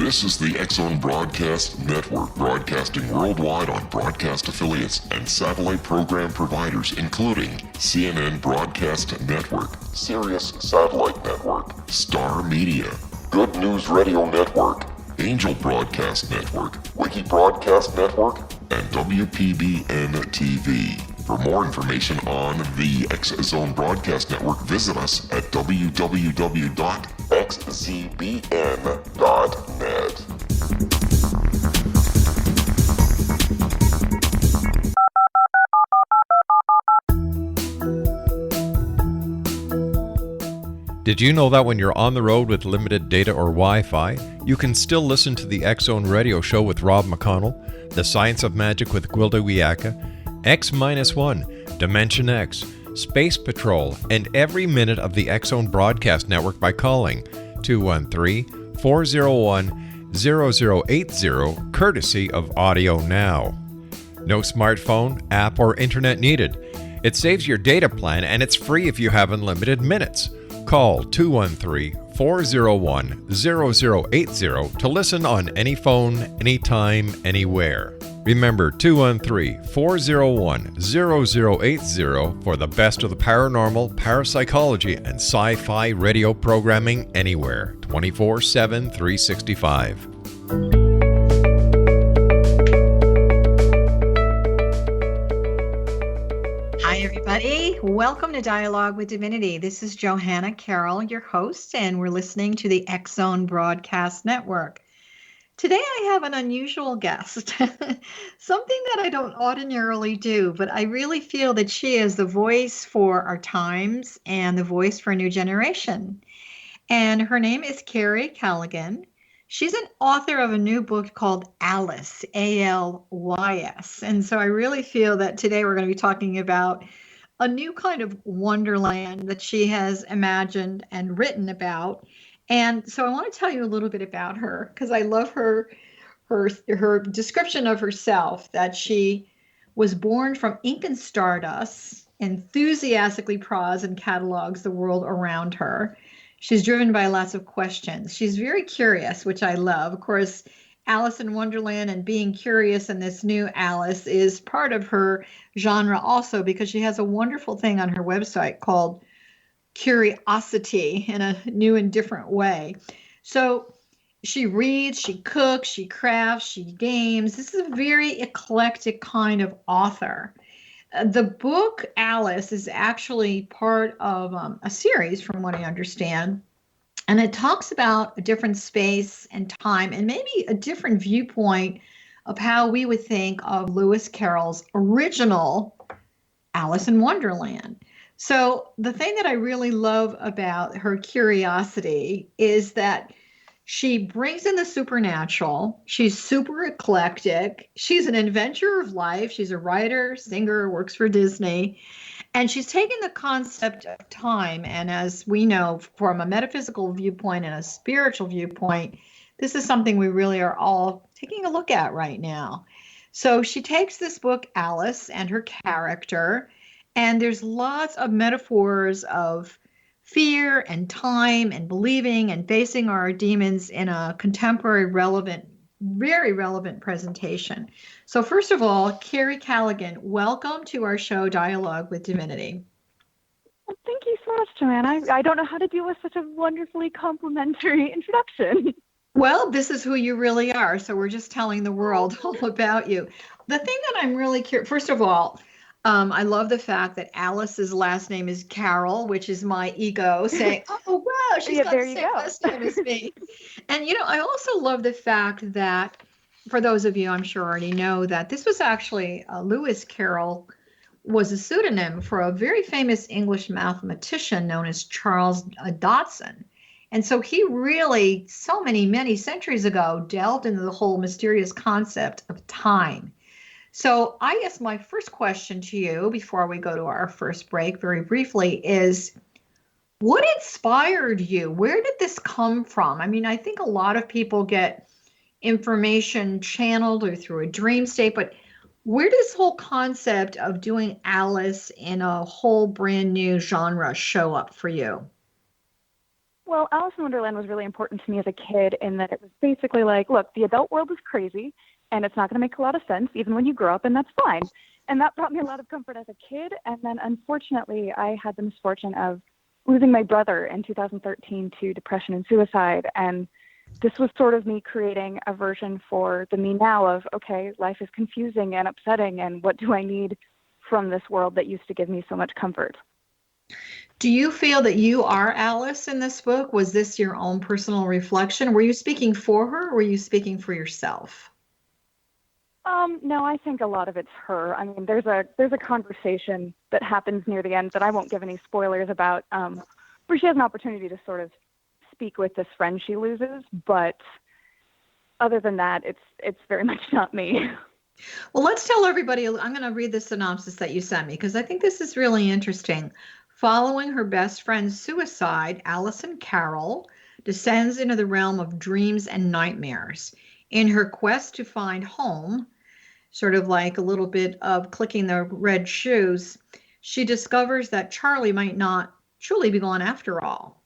This is the X-Zone Broadcast Network, broadcasting worldwide on broadcast affiliates and satellite program providers, including CNN Broadcast Network, Sirius Satellite Network, Star Media, Good News Radio Network, Angel Broadcast Network, Wiki Broadcast Network, and WPBN TV. For more information on the X-Zone Broadcast Network, visit us at www.xzbn.net. Did you know that when you're on the road with limited data or Wi-Fi, you can still listen to the X-Zone Radio Show with Rob McConnell, The Science of Magic with Gwilda Wiyaka, X-1, Dimension X, Space Patrol, and every minute of the X-Zone Broadcast Network by calling 213-401-0080, courtesy of Audio Now. No smartphone, app, or internet needed. It saves your data plan and it's free if you have unlimited minutes. Call 213-401-0080 to listen on any phone, anytime, anywhere. Remember 213-401-0080 for the best of the paranormal, parapsychology, and sci-fi radio programming anywhere, 24/7, 365. Hi, everybody. Welcome to Dialogue with Divinity. This is Johanna Carroll, your host, and we're listening to the X-Zone Broadcast Network. Today, I have an unusual guest, something that I don't ordinarily do, but I really feel that she is the voice for our times and the voice for a new generation. And her name is Kiri Callaghan. She's an author of a new book called Alice, A-L-Y-S. And so I really feel that today we're going to be talking about a new kind of wonderland that she has imagined and written about. And so I want to tell you a little bit about her because I love her description of herself, that she was born from ink and stardust, enthusiastically pros and catalogs the world around her. She's driven by lots of questions. She's very curious, which I love. Of course, Alice in Wonderland and being curious in this new Alice is part of her genre also, because she has a wonderful thing on her website called Curiosity in a new and different way. So she reads, she cooks, she crafts, she games. This is a very eclectic kind of author. The book Alice is actually part of a series, from what I understand, and it talks about a different space and time and maybe a different viewpoint of how we would think of Lewis Carroll's original Alice in Wonderland. So the thing that I really love about her curiosity is that she brings in the supernatural. She's super eclectic. She's an adventurer of life. She's a writer, singer, works for Disney. And she's taken the concept of time. And as we know, from a metaphysical viewpoint and a spiritual viewpoint, this is something we really are all taking a look at right now. So she takes this book, Alice, and her character, and there's lots of metaphors of fear and time and believing and facing our demons in a contemporary, relevant, very relevant presentation. So first of all, Kiri Callaghan, welcome to our show, Dialogue with Divinity. Well, thank you so much, Joanna. I don't know how to deal with such a wonderfully complimentary introduction. Well, this is who you really are. So we're just telling the world all about you. The thing that I'm really curious, first of all, I love the fact that Alice's last name is Carroll, which is my ego saying, oh, wow, she's got the same last name as me. And, I also love the fact that, for those of you I'm sure already know, that this was actually Lewis Carroll was a pseudonym for a very famous English mathematician known as Charles Dodson. And so he really, so many centuries ago, delved into the whole mysterious concept of time. So I guess my first question to you before we go to our first break very briefly is, what inspired you? Where did this come from? I mean, I think a lot of people get information channeled or through a dream state, but where does this whole concept of doing Alice in a whole brand new genre show up for you? Well, Alice in Wonderland was really important to me as a kid in that it was basically like, look, the adult world is crazy and it's not going to make a lot of sense even when you grow up, and that's fine. And that brought me a lot of comfort as a kid. And then unfortunately, I had the misfortune of losing my brother in 2013 to depression and suicide. And this was sort of me creating a version for the me now of, okay, life is confusing and upsetting, and what do I need from this world that used to give me so much comfort? Do you feel that you are Alice in this book? Was this your own personal reflection? Were you speaking for her, or were you speaking for yourself? No, I think a lot of it's her. I mean, there's a conversation that happens near the end that I won't give any spoilers about, where she has an opportunity to sort of speak with this friend she loses. But other than that, it's very much not me. Well, let's tell everybody. I'm going to read the synopsis that you sent me because I think this is really interesting. Following her best friend's suicide, Johanna Carroll descends into the realm of dreams and nightmares. In her quest to find home, sort of like a little bit of clicking the red shoes, she discovers that Charlie might not truly be gone after all.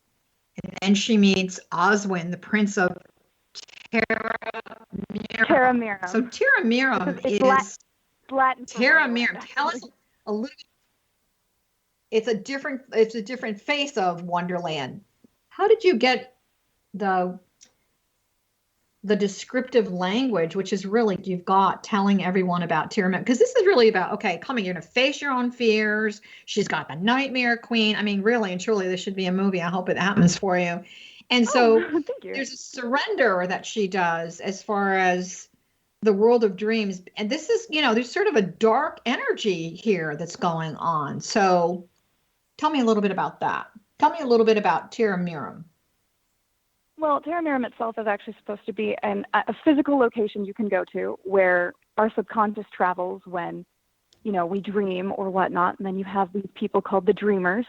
And then she meets Oswin, the prince of Terra Miram. So Terra Miram is Latin. Terra Miram. Tell us a little. It's a different face of Wonderland. How did you get the descriptive language, which is really you've got telling everyone about Terra Miram? Because this is really about, okay, you're going to face your own fears. She's got the Nightmare Queen. I mean, really and truly, this should be a movie. I hope it happens for you. And so there's a surrender that she does as far as the world of dreams. And this is, there's sort of a dark energy here that's going on. So tell me a little bit about that. Tell me a little bit about Terra Miram. Well, Terra Miram itself is actually supposed to be a physical location you can go to where our subconscious travels when, we dream or whatnot. And then you have these people called the dreamers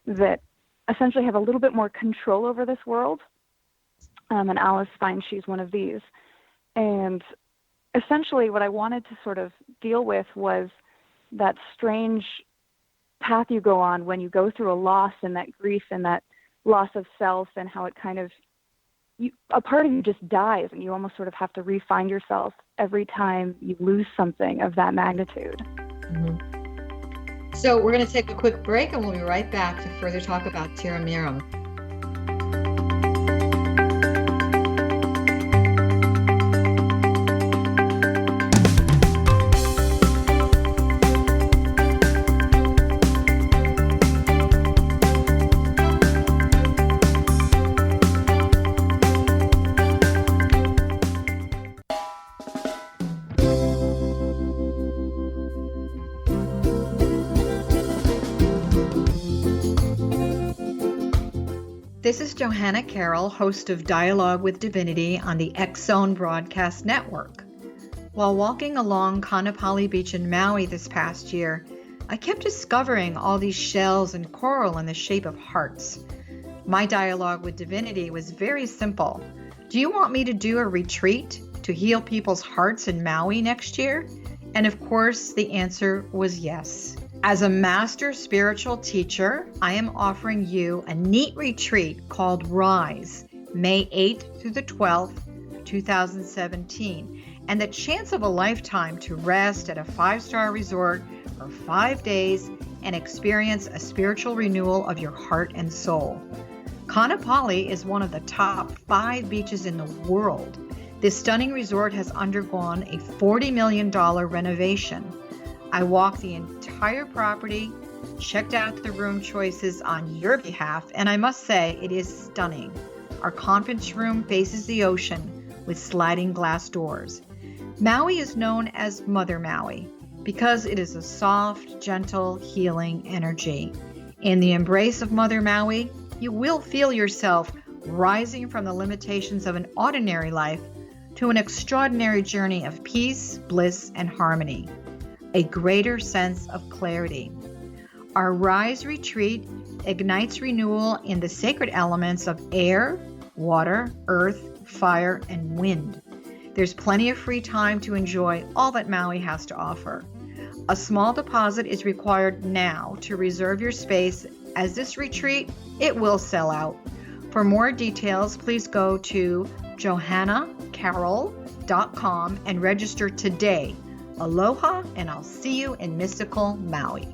that essentially have a little bit more control over this world. And Alice finds she's one of these. And essentially what I wanted to sort of deal with was that strange path you go on when you go through a loss and that grief and that loss of self, and how it kind of, a part of you just dies, and you almost sort of have to re-find yourself every time you lose something of that magnitude. Mm-hmm. So we're going to take a quick break, and we'll be right back to further talk about Terra Miram. This is Johanna Carroll, host of Dialogue with Divinity on the X-Zone Broadcast Network. While walking along Kaanapali Beach in Maui this past year, I kept discovering all these shells and coral in the shape of hearts. My dialogue with Divinity was very simple. Do you want me to do a retreat to heal people's hearts in Maui next year? And of course, the answer was yes. As a master spiritual teacher, I am offering you a neat retreat called Rise, May 8th through the 12th, 2017, and the chance of a lifetime to rest at a 5-star resort for 5 days and experience a spiritual renewal of your heart and soul. Kaanapali is one of the top 5 beaches in the world. This stunning resort has undergone a $40 million renovation. I walked the entire property, checked out the room choices on your behalf, and I must say it is stunning. Our conference room faces the ocean with sliding glass doors. Maui is known as Mother Maui because it is a soft, gentle, healing energy. In the embrace of Mother Maui, you will feel yourself rising from the limitations of an ordinary life to an extraordinary journey of peace, bliss, and harmony. A greater sense of clarity. Our Rise retreat ignites renewal in the sacred elements of air, water, earth, fire, and wind. There's plenty of free time to enjoy all that Maui has to offer. A small deposit is required now to reserve your space, as this retreat, it will sell out. For more details, please go to johannacarroll.com and register today. Aloha, and I'll see you in mystical Maui.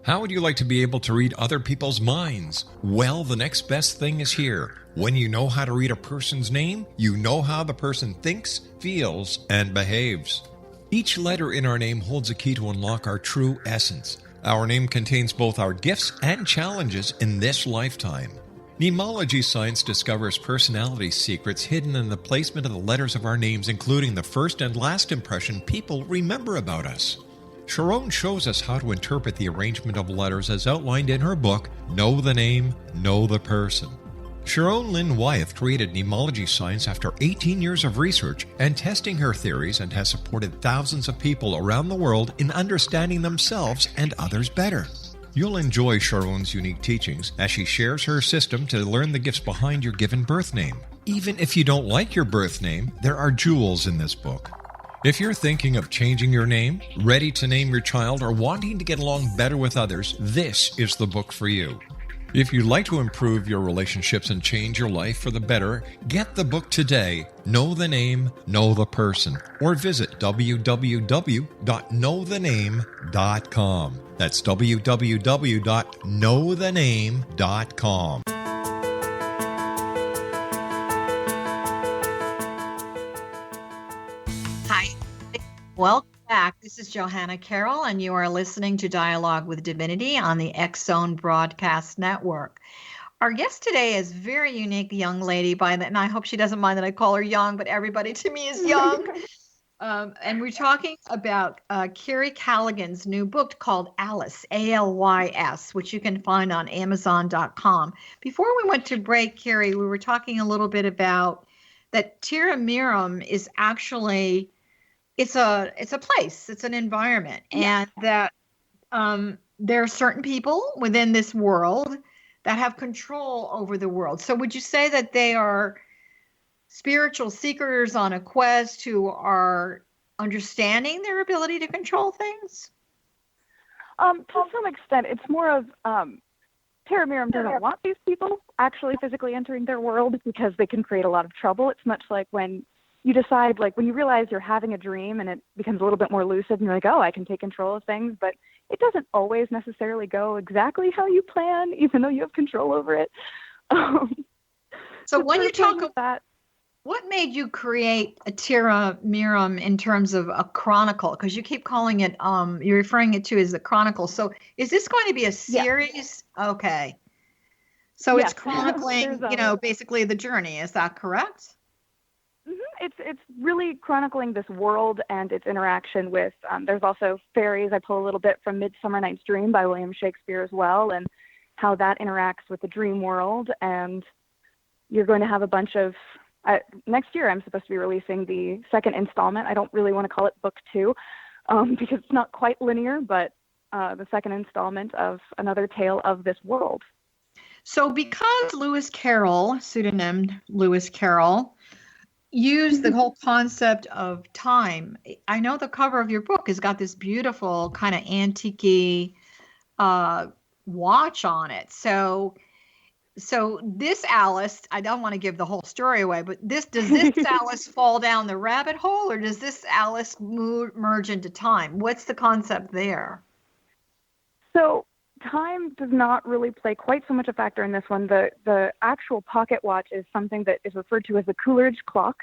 How would you like to be able to read other people's minds? Well, the next best thing is here. When you know how to read a person's name, you know how the person thinks, feels, and behaves. Each letter in our name holds a key to unlock our true essence. Our name contains both our gifts and challenges in this lifetime. Mnemology science discovers personality secrets hidden in the placement of the letters of our names, including the first and last impression people remember about us. Sharon shows us how to interpret the arrangement of letters as outlined in her book, Know the Name, Know the Person. Sharon Lynn Wyeth created mnemology science after 18 years of research and testing her theories, and has supported thousands of people around the world in understanding themselves and others better. You'll enjoy Sharon's unique teachings as she shares her system to learn the gifts behind your given birth name. Even if you don't like your birth name, there are jewels in this book. If you're thinking of changing your name, ready to name your child, or wanting to get along better with others, this is the book for you. If you'd like to improve your relationships and change your life for the better, get the book today, Know the Name, Know the Person, or visit www.knowthename.com. That's www.knowthename.com. Hi, welcome back. This is Johanna Carroll, and you are listening to Dialogue with Divinity on the X-Zone Broadcast Network. Our guest today is a very unique young lady, and I hope she doesn't mind that I call her young, but everybody to me is young. And we're talking about Kiri Callaghan's new book called Alice, A-L-Y-S, which you can find on Amazon.com. Before we went to break, Kiri, we were talking a little bit about that Tiramiram is actually... It's a place, it's an environment, and that there are certain people within this world that have control over the world. So would you say that they are spiritual seekers on a quest who are understanding their ability to control things? To some extent, it's more of Tiramiram doesn't want these people actually physically entering their world because they can create a lot of trouble. It's much like when you decide, like when you realize you're having a dream and it becomes a little bit more lucid and you're like, oh, I can take control of things, but it doesn't always necessarily go exactly how you plan, even though you have control over it. So when you talk about that, what made you create a Tiramiram in terms of a chronicle? Because you keep calling it, you're referring it to as the chronicle. So is this going to be a series? Yeah. Okay. So it's chronicling, basically the journey. Is that correct? It's really chronicling this world and its interaction with, there's also fairies. I pull a little bit from Midsummer Night's Dream by William Shakespeare as well, and how that interacts with the dream world. And you're going to have a bunch of, next year I'm supposed to be releasing the second installment. I don't really want to call it book 2 because it's not quite linear, but the second installment of another tale of this world. So because Lewis Carroll, pseudonym Lewis Carroll, use the whole concept of time. I know the cover of your book has got this beautiful kind of antique watch on it. So this Alice, I don't want to give the whole story away, but does this Alice fall down the rabbit hole, or does this Alice merge into time? What's the concept there? So time does not really play quite so much a factor in this one. The actual pocket watch is something that is referred to as the Coleridge clock,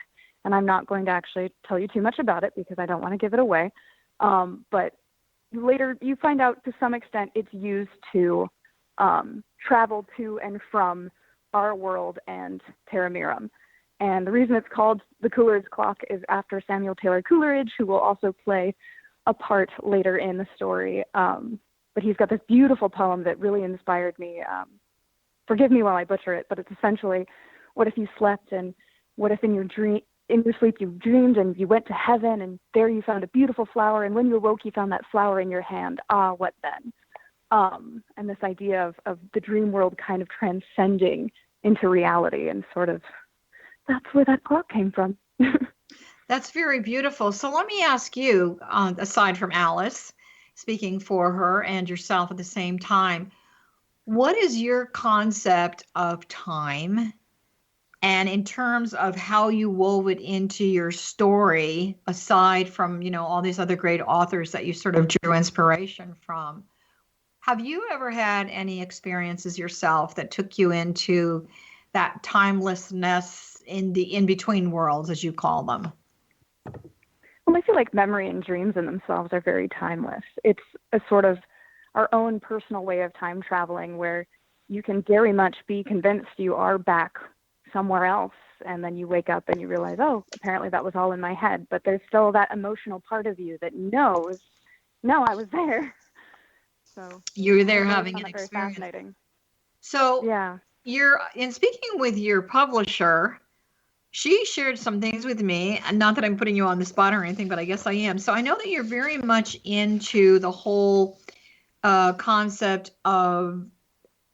and I'm not going to actually tell you too much about it because I don't want to give it away. But later you find out to some extent it's used to travel to and from our world and Tiramiram. And the reason it's called the Coleridge clock is after Samuel Taylor Coleridge, who will also play a part later in the story. But he's got this beautiful poem that really inspired me. Forgive me while I butcher it, but it's essentially, what if you slept, and what if in your sleep you dreamed and you went to heaven, and there you found a beautiful flower, and when you awoke you found that flower in your hand. Ah, what then? And this idea of the dream world kind of transcending into reality, and sort of that's where that clock came from. That's very beautiful. So let me ask you, aside from Alice, speaking for her and yourself at the same time, what is your concept of time? And in terms of how you wove it into your story, aside from, all these other great authors that you sort of drew inspiration from, have you ever had any experiences yourself that took you into that timelessness in the in-between worlds, as you call them? Well, I feel like memory and dreams in themselves are very timeless. It's a sort of our own personal way of time traveling where you can very much be convinced you are back somewhere else, and then you wake up and you realize, oh, apparently that was all in my head. But there's still that emotional part of you that knows, no, I was there. So You're there I having found an that very experience. fascinating. So Yeah. you're in speaking with your publisher. She shared some things with me, and not that I'm putting you on the spot or anything, but I guess I am. So I know that you're very much into the whole concept of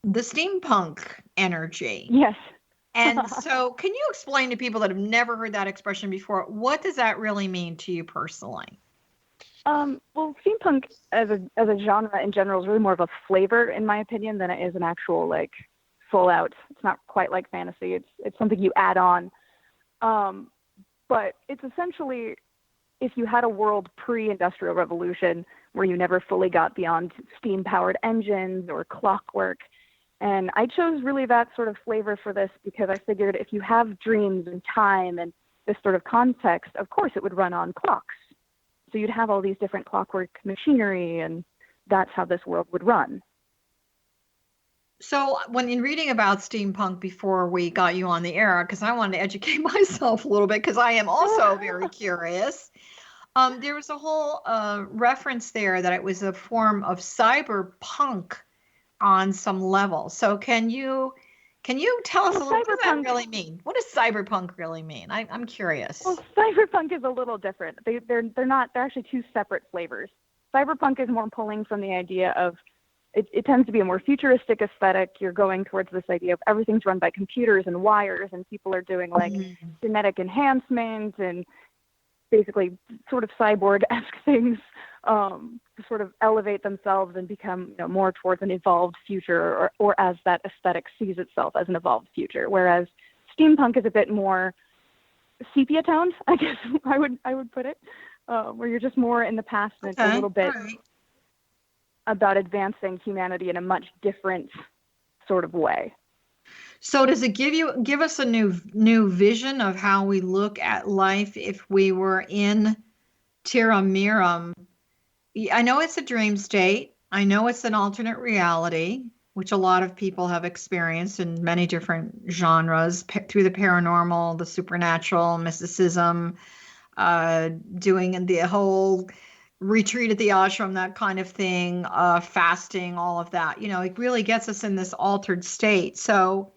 the steampunk energy. Yes. And so can you explain to people that have never heard that expression before, what does that really mean to you personally? Well, steampunk as a genre in general is really more of a flavor, in my opinion, than it is an actual like full out. It's not quite like fantasy. It's something you add on. But it's essentially if you had a world pre-industrial revolution where you never fully got beyond steam-powered engines or clockwork. And I chose really that sort of flavor for this because I figured if you have dreams and time and this sort of context, of course it would run on clocks. So you'd have all these different clockwork machinery, and that's how this world would run. So when in reading about steampunk before we got you on the air, because I wanted to educate myself a little bit, because I am also very curious, there was a whole reference there that it was a form of cyberpunk on some level. So can you tell us a little, what does that really mean? What does cyberpunk really mean? I'm curious. Well, cyberpunk is a little different. They're actually two separate flavors. Cyberpunk is more pulling from the idea of it tends to be a more futuristic aesthetic. You're going towards this idea of everything's run by computers and wires, and people are doing like genetic enhancement and basically sort of cyborg-esque things to sort of elevate themselves and become more towards an evolved future, or as that aesthetic sees itself as an evolved future. Whereas steampunk is a bit more sepia toned, I guess I would put it, where you're just more in the past and it's a little bit about advancing humanity in a much different sort of way. So does it give us a new vision of how we look at life if we were in Terra Mirum? I know it's a dream state. I know it's an alternate reality, which a lot of people have experienced in many different genres through the paranormal, the supernatural, mysticism, doing the whole retreat at the ashram, that kind of thing, fasting, all of that. It really gets us in this altered state. So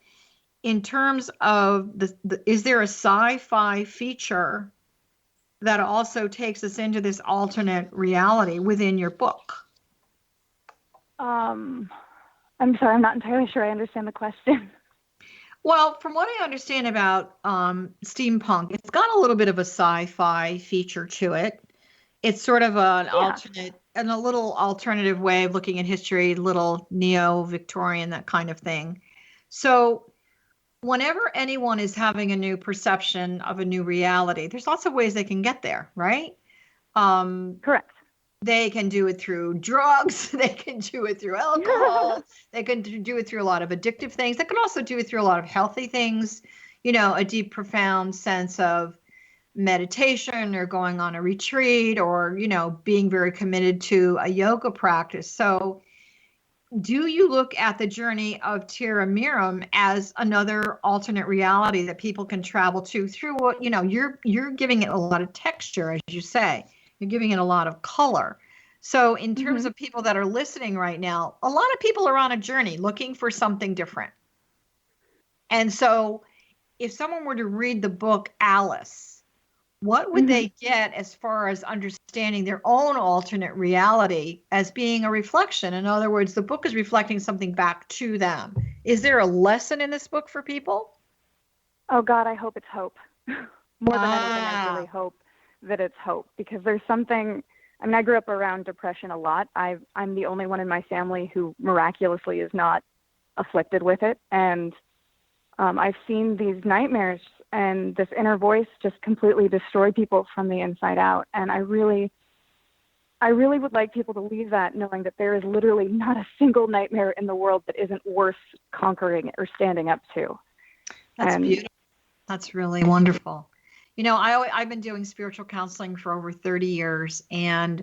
in terms of is there a sci-fi feature that also takes us into this alternate reality within your book? I'm sorry, I'm not entirely sure I understand the question. Well, from what I understand about steampunk, it's got a little bit of a sci-fi feature to it. It's sort of an alternate and a little alternative way of looking at history, little neo-Victorian, that kind of thing. So whenever anyone is having a new perception of a new reality, there's lots of ways they can get there, right? Correct. They can do it through drugs. They can do it through alcohol. They can do it through a lot of addictive things. They can also do it through a lot of healthy things, a deep, profound sense of meditation or going on a retreat or, being very committed to a yoga practice. So do you look at the journey of Terra Mirum as another alternate reality that people can travel to through what, you're giving it a lot of texture, as you say, you're giving it a lot of color. So in terms of people that are listening right now, a lot of people are on a journey looking for something different. And so if someone were to read the book Alice, what would they get as far as understanding their own alternate reality as being a reflection? In other words, the book is reflecting something back to them. Is there a lesson in this book for people? Oh God, I hope it's hope. More than anything, I really hope that it's hope, because there's something. I mean, I grew up around depression a lot. I'm the only one in my family who miraculously is not afflicted with it. And I've seen these nightmares and this inner voice just completely destroy people from the inside out. And I really would like people to leave that knowing that there is literally not a single nightmare in the world that isn't worth conquering or standing up to. That's beautiful. That's really wonderful. I've been doing spiritual counseling for over 30 years. And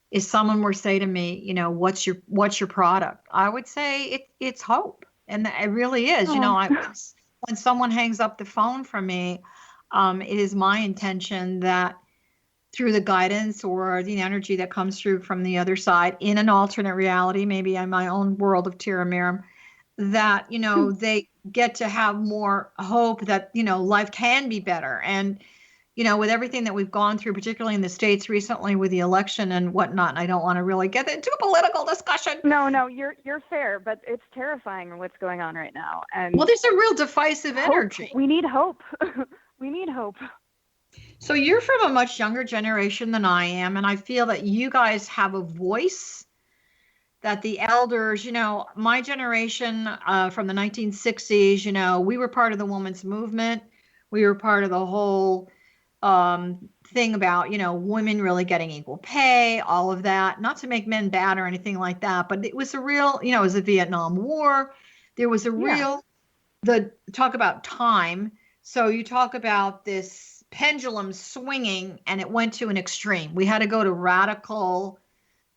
if someone were to say to me, what's your product? I would say it's hope. And it really is. When someone hangs up the phone from me, it is my intention that through the guidance or the energy that comes through from the other side in an alternate reality, maybe in my own world of Tira Miram, that, they get to have more hope that, life can be better. And, with everything that we've gone through, particularly in the States recently with the election and whatnot, and I don't want to really get into a political discussion. No, you're fair, but it's terrifying what's going on right now. And well, there's a real divisive energy. We need hope. We need hope. So you're from a much younger generation than I am, and I feel that you guys have a voice that the elders, my generation from the 1960s, we were part of the women's movement. We were part of the whole thing about, women really getting equal pay, all of that, not to make men bad or anything like that, but it was a real, it was the Vietnam War. There was a real, talk about time. So you talk about this pendulum swinging and it went to an extreme. We had to go to radical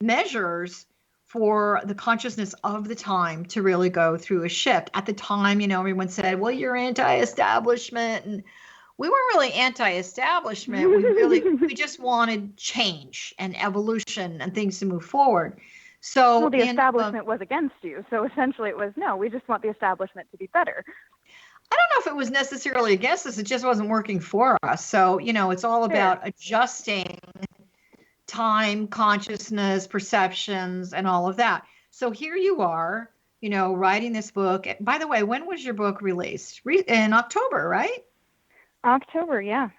measures for the consciousness of the time to really go through a shift. At the time, everyone said, well, you're anti-establishment. And we weren't really anti-establishment. We just wanted change and evolution and things to move forward. So the establishment was against you. So essentially it was, no, we just want the establishment to be better. I don't know if it was necessarily against us. It just wasn't working for us. So, it's all about adjusting time, consciousness, perceptions, and all of that. So here you are, writing this book. By the way, when was your book released? In October, right? October, yeah.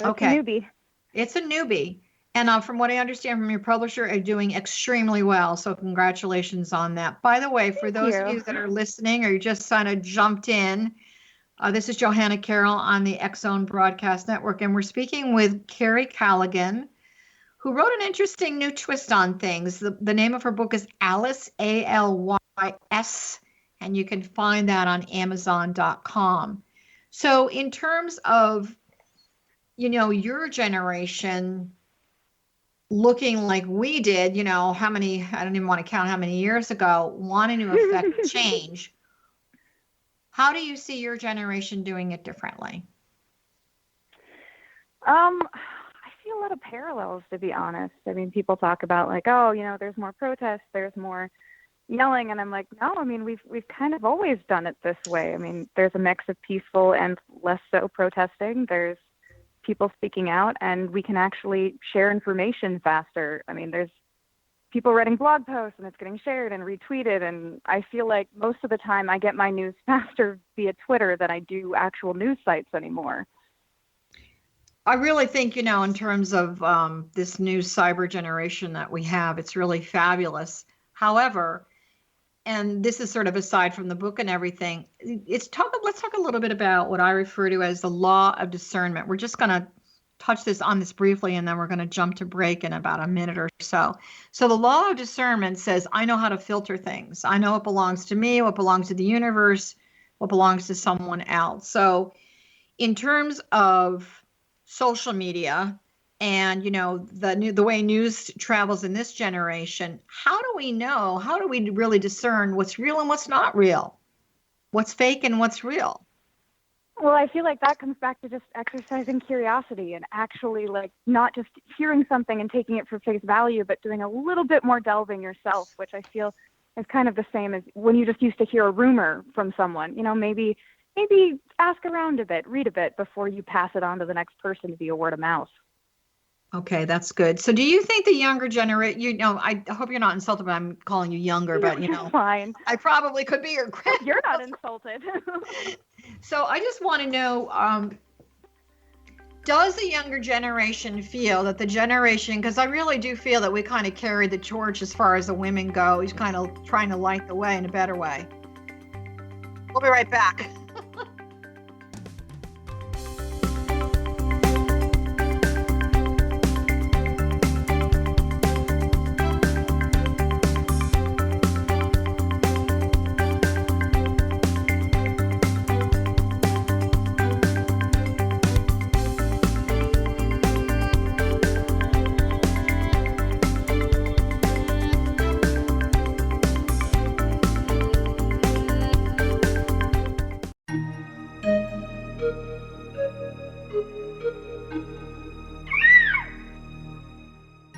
So okay. It's a newbie. It's a newbie. And from what I understand from your publisher, are doing extremely well. So congratulations on that. By the way, for those of you that are listening or you just kind of jumped in, this is Johanna Carroll on the X-Zone Broadcast Network. And we're speaking with Kiri Callaghan, who wrote an interesting new twist on things. The name of her book is Alice, Alys, and you can find that on Amazon.com. So in terms of, your generation looking like we did, how many, I don't even want to count how many years ago, wanting to affect change, how do you see your generation doing it differently? I see a lot of parallels, to be honest. I mean, people talk about like, oh, there's more protests, there's more yelling, and I'm like, no, I mean, we've kind of always done it this way. I mean, there's a mix of peaceful and less so protesting. There's people speaking out, and we can actually share information faster. I mean, there's people writing blog posts, and it's getting shared and retweeted, and I feel like most of the time I get my news faster via Twitter than I do actual news sites anymore. I really think, in terms of this new cyber generation that we have, it's really fabulous. However, and this is sort of aside from the book and everything, let's talk a little bit about what I refer to as the law of discernment. We're just going to touch on this briefly, and then we're going to jump to break in about a minute or so. So the law of discernment says, I know how to filter things. I know what belongs to me, what belongs to the universe, what belongs to someone else. So in terms of social media and, the way news travels in this generation, how do we really discern what's real and what's not real? What's fake and what's real? Well, I feel like that comes back to just exercising curiosity and actually like not just hearing something and taking it for face value, but doing a little bit more delving yourself, which I feel is kind of the same as when you just used to hear a rumor from someone. Maybe ask around a bit, read a bit before you pass it on to the next person via word of mouth. Okay, that's good. So do you think the younger generation, I hope you're not insulted by I'm calling you younger, but fine. I probably could be your grandma. You're not insulted. So I just want to know, does the younger generation feel that the generation, because I really do feel that we kind of carry the torch as far as the women go, he's kind of trying to light the way in a better way. We'll be right back.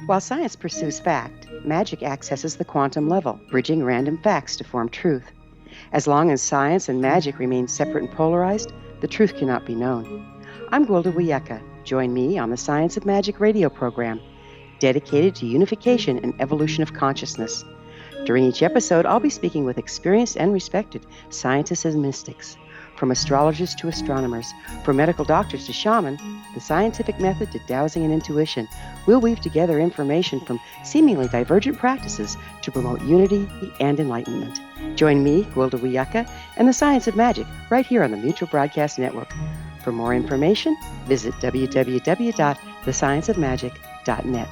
While science pursues fact, magic accesses the quantum level, bridging random facts to form truth. As long as science and magic remain separate and polarized, the truth cannot be known. I'm Gwilda Wiyaka. Join me on the Science of Magic radio program, dedicated to unification and evolution of consciousness. During each episode, I'll be speaking with experienced and respected scientists and mystics. From astrologers to astronomers, from medical doctors to shaman, the scientific method to dowsing and intuition, we'll weave together information from seemingly divergent practices to promote unity and enlightenment. Join me, Gwilda Wiyaka, and the Science of Magic right here on the Mutual Broadcast Network. For more information, visit www.thescienceofmagic.net.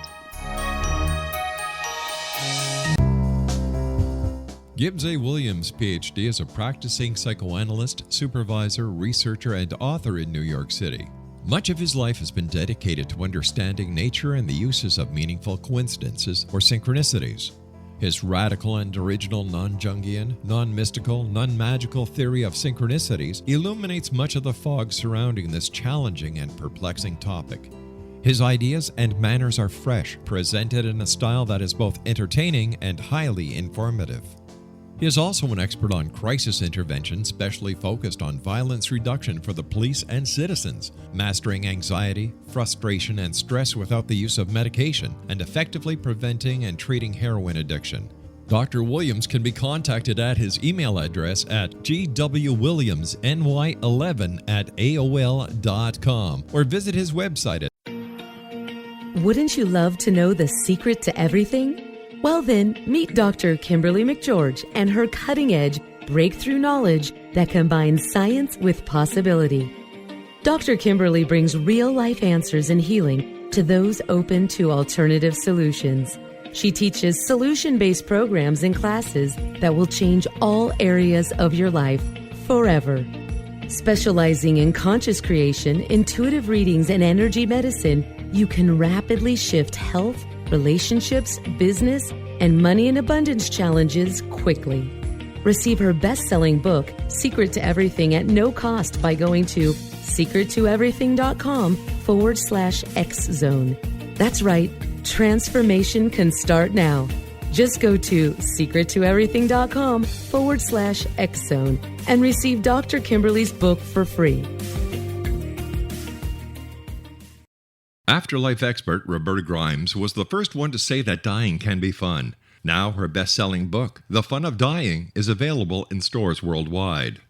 Gibbs A. Williams, Ph.D., is a practicing psychoanalyst, supervisor, researcher, and author in New York City. Much of his life has been dedicated to understanding nature and the uses of meaningful coincidences or synchronicities. His radical and original non-Jungian, non-mystical, non-magical theory of synchronicities illuminates much of the fog surrounding this challenging and perplexing topic. His ideas and manners are fresh, presented in a style that is both entertaining and highly informative. He is also an expert on crisis intervention, specially focused on violence reduction for the police and citizens, mastering anxiety, frustration, and stress without the use of medication, and effectively preventing and treating heroin addiction. Dr. Williams can be contacted at his email address at gwwilliamsny11@aol.com or visit his website at. Wouldn't you love to know the secret to everything? Well then, meet Dr. Kimberly McGeorge and her cutting-edge breakthrough knowledge that combines science with possibility. Dr. Kimberly brings real-life answers and healing to those open to alternative solutions. She teaches solution-based programs and classes that will change all areas of your life forever. Specializing in conscious creation, intuitive readings, and energy medicine, you can rapidly shift health, relationships, business, and money and abundance challenges quickly. Receive her best-selling book, Secret to Everything, at no cost by going to secrettoeverything.com/X-Zone. That's right, transformation can start now. Just go to secrettoeverything.com/X-Zone and receive Dr. Kimberly's book for free. Afterlife expert Roberta Grimes was the first one to say that dying can be fun. Now her best-selling book, The Fun of Dying, is available in stores worldwide.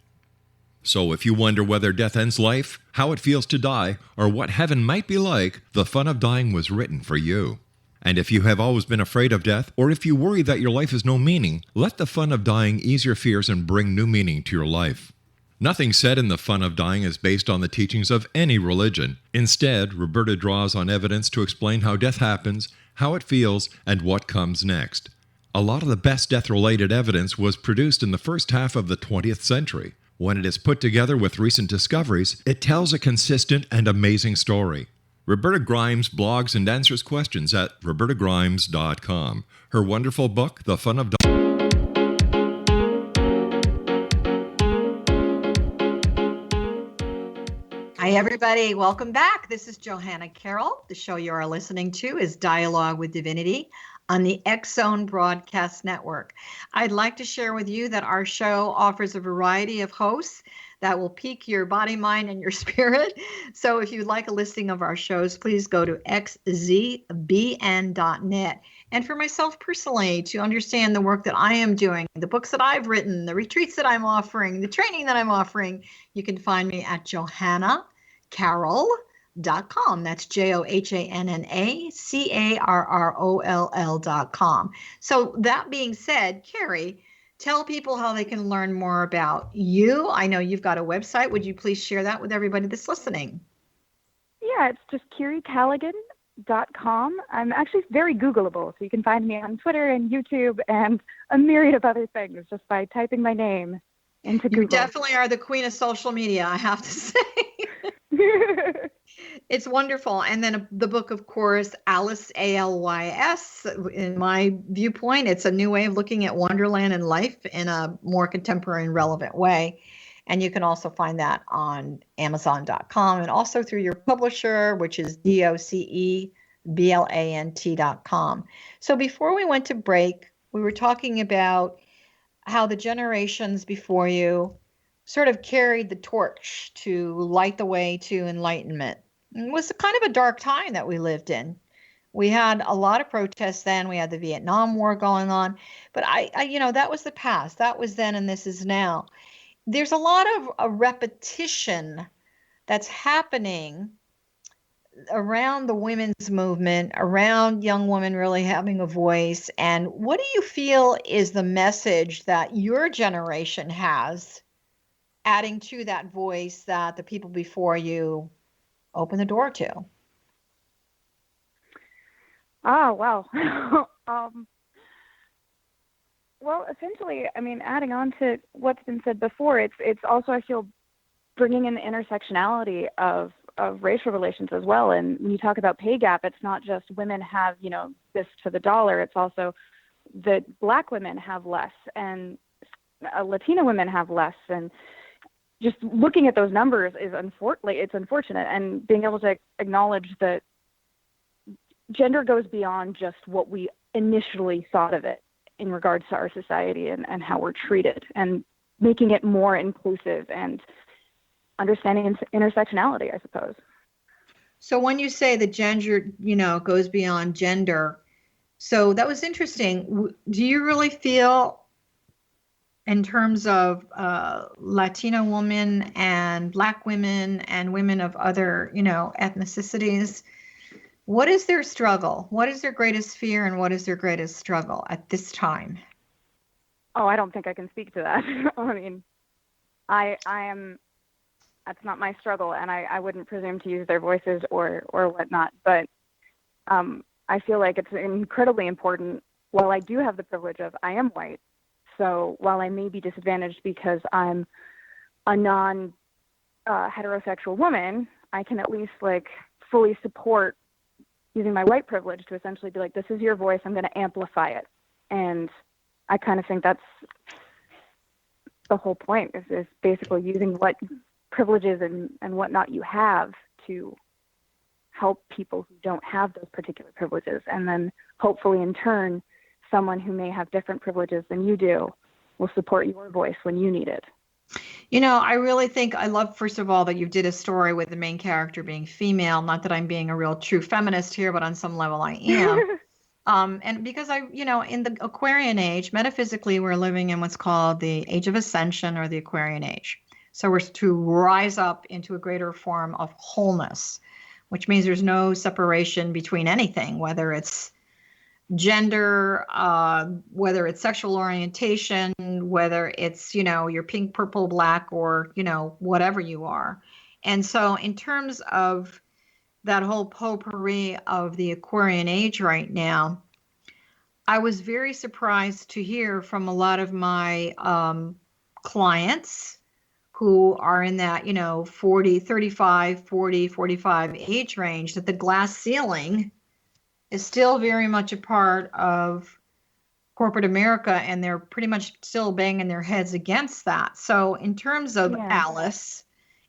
So if you wonder whether death ends life, how it feels to die, or what heaven might be like, The Fun of Dying was written for you. And if you have always been afraid of death, or if you worry that your life has no meaning, let The Fun of Dying ease your fears and bring new meaning to your life. Nothing said in The Fun of Dying is based on the teachings of any religion. Instead, Roberta draws on evidence to explain how death happens, how it feels, and what comes next. A lot of the best death-related evidence was produced in the first half of the 20th century. When it is put together with recent discoveries, it tells a consistent and amazing story. Roberta Grimes blogs and answers questions at robertagrimes.com. Her wonderful book, The Fun of Dying. Hi, everybody. Welcome back. This is Johanna Carroll. The show you are listening to is Dialogue with Divinity on the X-Zone Broadcast Network. I'd like to share with you that our show offers a variety of hosts that will pique your body, mind, and your spirit. So if you'd like a listing of our shows, please go to xzbn.net. And for myself personally, to understand the work that I am doing, the books that I've written, the retreats that I'm offering, the training that I'm offering, you can find me at Johanna Carroll, johannacarroll.com. That's JOHANNACARROLL.com. So that being said, Kiri, tell people how they can learn more about you. I know you've got a website. Would you please share that with everybody that's listening? Yeah, it's just KiriCallaghan.com. I'm actually very Googleable, so you can find me on Twitter and YouTube and a myriad of other things just by typing my name into Google. You definitely are the queen of social media, I have to say. It's wonderful. And then the book, of course, Alice, ALYS. In my viewpoint, it's a new way of looking at Wonderland and life in a more contemporary and relevant way. And you can also find that on Amazon.com and also through your publisher, which is DOCEBLANT.com. So before we went to break, we were talking about how the generations before you sort of carried the torch to light the way to enlightenment. It was kind of a dark time that we lived in. We had a lot of protests then. We had the Vietnam War going on, but I that was the past. That was then, and this is now. There's a lot of a repetition that's happening around the women's movement, around young women really having a voice. And what do you feel is the message that your generation has, adding to that voice that the people before you opened the door to? Oh, wow. Well, essentially, I mean, adding on to what's been said before, it's also, I feel, bringing in the intersectionality of racial relations as well. And when you talk about pay gap, it's not just women have, this to the dollar. It's also that Black women have less and Latina women have less. And just looking at those numbers is it's unfortunate. And being able to acknowledge that gender goes beyond just what we initially thought of it in regards to our society and how we're treated, and making it more inclusive and understanding intersectionality, I suppose. So when you say that gender, goes beyond gender, so that was interesting. Do you really feel, in terms of Latina women and Black women and women of other, ethnicities, what is their struggle? What is their greatest fear and what is their greatest struggle at this time? Oh, I don't think I can speak to that. I mean, I am, that's not my struggle, and I wouldn't presume to use their voices or whatnot, but I feel like it's incredibly important. While I do have the privilege of, I am white, so while I may be disadvantaged because I'm a non-heterosexual woman, I can at least fully support using my white privilege to essentially be like, this is your voice, I'm going to amplify it. And I kind of think that's the whole point, is basically using what privileges and whatnot you have to help people who don't have those particular privileges. And then hopefully in turn, someone who may have different privileges than you do will support your voice when you need it. I really think I love, first of all, that you did a story with the main character being female. Not that I'm being a real true feminist here, but on some level I am. And because in the Aquarian age, metaphysically, we're living in what's called the age of ascension or the Aquarian age. So we're to rise up into a greater form of wholeness, which means there's no separation between anything, whether it's gender, whether it's sexual orientation, whether it's, you're pink, purple, black, or, whatever you are. And so in terms of that whole potpourri of the Aquarian age right now, I was very surprised to hear from a lot of my clients who are in that, 35, 40, 45 age range, that the glass ceiling is still very much a part of corporate America, and they're pretty much still banging their heads against that. So in terms of Alice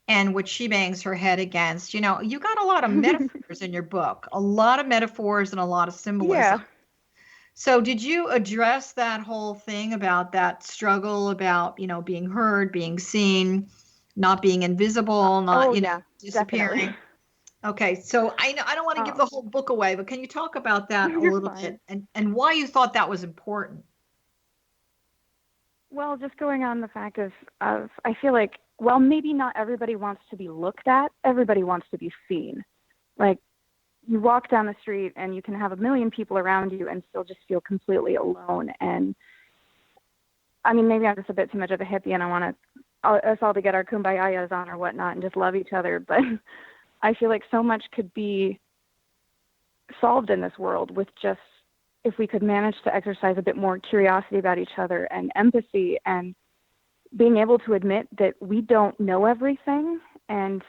and what she bangs her head against, you got a lot of metaphors in your book, a lot of metaphors and a lot of symbolism. Yeah. So did you address that whole thing about that struggle about, being heard, being seen, not being invisible, not, disappearing? Definitely. Okay, so I don't want to give the whole book away, but can you talk about that a little bit and why you thought that was important? Well, just going on the fact of I feel like, well, maybe not everybody wants to be looked at. Everybody wants to be seen. Like, you walk down the street and you can have a million people around you and still just feel completely alone. And I mean, maybe I'm just a bit too much of a hippie and I want us all to get our kumbayas on or whatnot and just love each other. But I feel like so much could be solved in this world with just, if we could manage to exercise a bit more curiosity about each other and empathy and being able to admit that we don't know everything and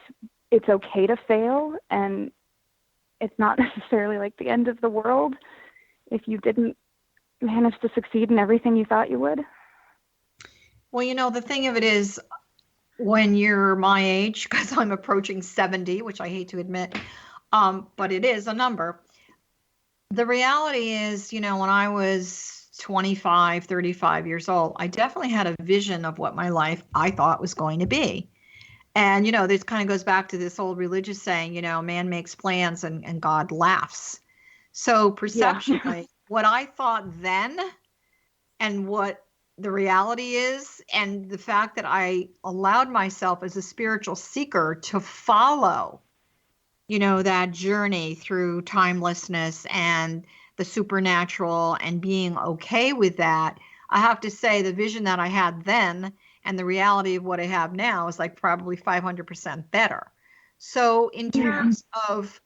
it's okay to fail, and it's not necessarily like the end of the world if you didn't manage to succeed in everything you thought you would. Well, the thing of it is, when you're my age, because I'm approaching 70, which I hate to admit, but it is a number. The reality is, when I was 25, 35 years old, I definitely had a vision of what my life I thought was going to be. And, this kind of goes back to this old religious saying, man makes plans and God laughs. So perceptually, what I thought then and what the reality is, and the fact that I allowed myself as a spiritual seeker to follow, that journey through timelessness and the supernatural and being okay with that, I have to say the vision that I had then and the reality of what I have now is like probably 500% better. So in terms of,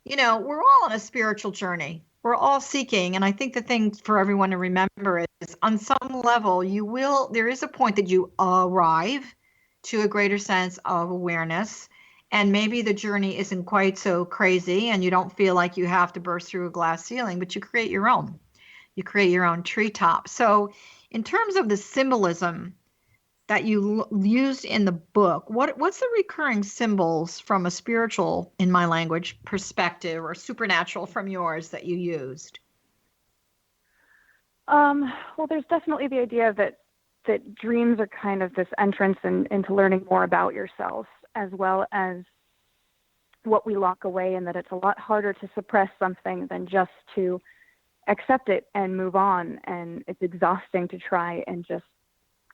we're all on a spiritual journey. We're all seeking. And I think the thing for everyone to remember is on some level, there is a point that you arrive to a greater sense of awareness. And maybe the journey isn't quite so crazy and you don't feel like you have to burst through a glass ceiling, but you create your own. You create your own treetop. So in terms of the symbolism that you used in the book, what's the recurring symbols from a spiritual, in my language, perspective, or supernatural from yours that you used? Well, there's definitely the idea that dreams are kind of this entrance into learning more about yourself, as well as what we lock away, and that it's a lot harder to suppress something than just to accept it and move on. And it's exhausting to try and just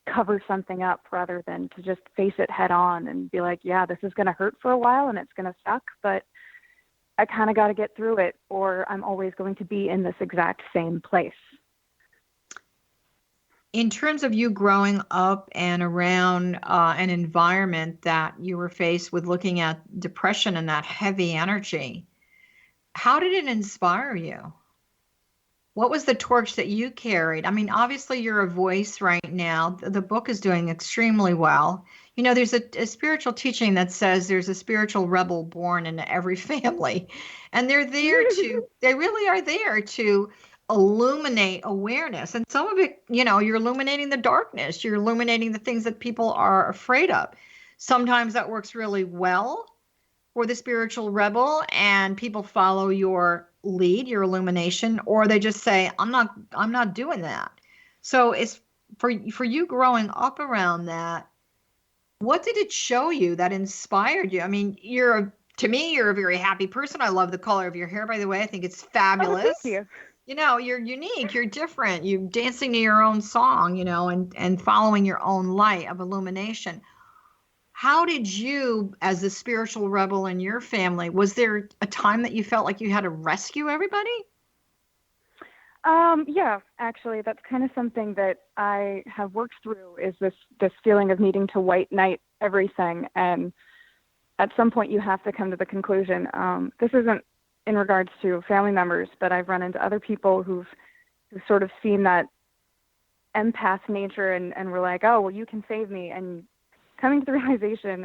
cover something up rather than to just face it head on and be like, yeah, this is going to hurt for a while and it's going to suck, but I kind of got to get through it, or I'm always going to be in this exact same place. In terms of you growing up and around an environment that you were faced with looking at depression and that heavy energy, how did it inspire you? What was the torch that you carried? I mean, obviously you're a voice right now. The book is doing extremely well. There's a spiritual teaching that says there's a spiritual rebel born into every family. And they really are there to illuminate awareness. And some of it, you're illuminating the darkness. You're illuminating the things that people are afraid of. Sometimes that works really well for the spiritual rebel and people follow your lead, your illumination, or they just say, I'm not doing that. So it's for you growing up around that, what did it show you that inspired you? I mean, to me, you're a very happy person. I love the color of your hair, by the way. I think it's fabulous. Oh, thank you. You're unique, you're different. You're dancing to your own song, and following your own light of illumination. How did you, as the spiritual rebel in your family, was there a time that you felt like you had to rescue everybody? Yeah, actually, that's kind of something that I have worked through, is this feeling of needing to white knight everything. And at some point you have to come to the conclusion, this isn't in regards to family members, but I've run into other people who've sort of seen that empath nature and were like, oh, well, you can save me. And coming to the realization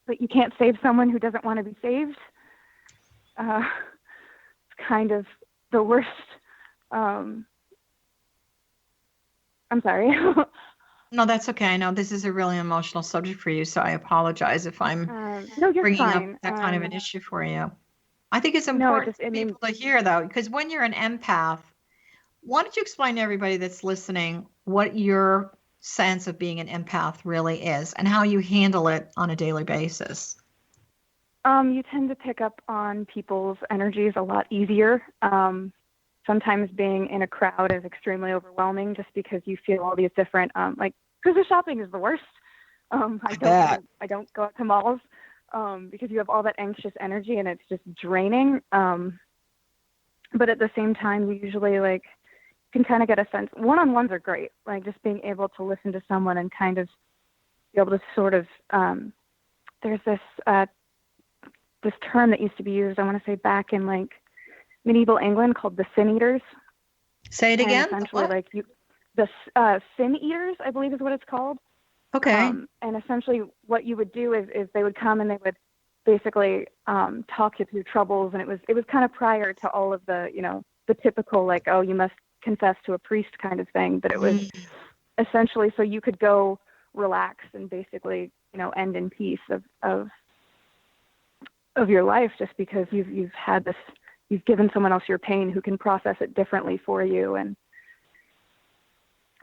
that you can't save someone who doesn't want to be saved, it's kind of the worst. I'm sorry. No, that's okay. I know this is a really emotional subject for you, so I apologize if I'm no, you're bringing fine. up that kind of an issue for you. I think it's important for people to hear, though, because when you're an empath, why don't you explain to everybody that's listening what your sense of being an empath really is and how you handle it on a daily basis? You tend to pick up on people's energies a lot easier. Sometimes being in a crowd is extremely overwhelming just because you feel all these different, like Christmas shopping is the worst. I don't go out to malls. because you have all that anxious energy and it's just draining. But at the same time, you usually like can kind of get a sense. One-on-ones are great, like just being able to listen to someone and kind of be able to sort of. There's this term that used to be used, I want to say back in like medieval England, called the sin eaters. Say it again. And essentially, like the sin eaters, I believe is what it's called. Okay. And essentially, what you would do is they would come and they would basically talk you through troubles, and it was kind of prior to all of the the typical like, oh, you must confess to a priest kind of thing. But it was essentially so you could go relax and basically end in peace of your life, just because you've had this, you've given someone else your pain who can process it differently for you. And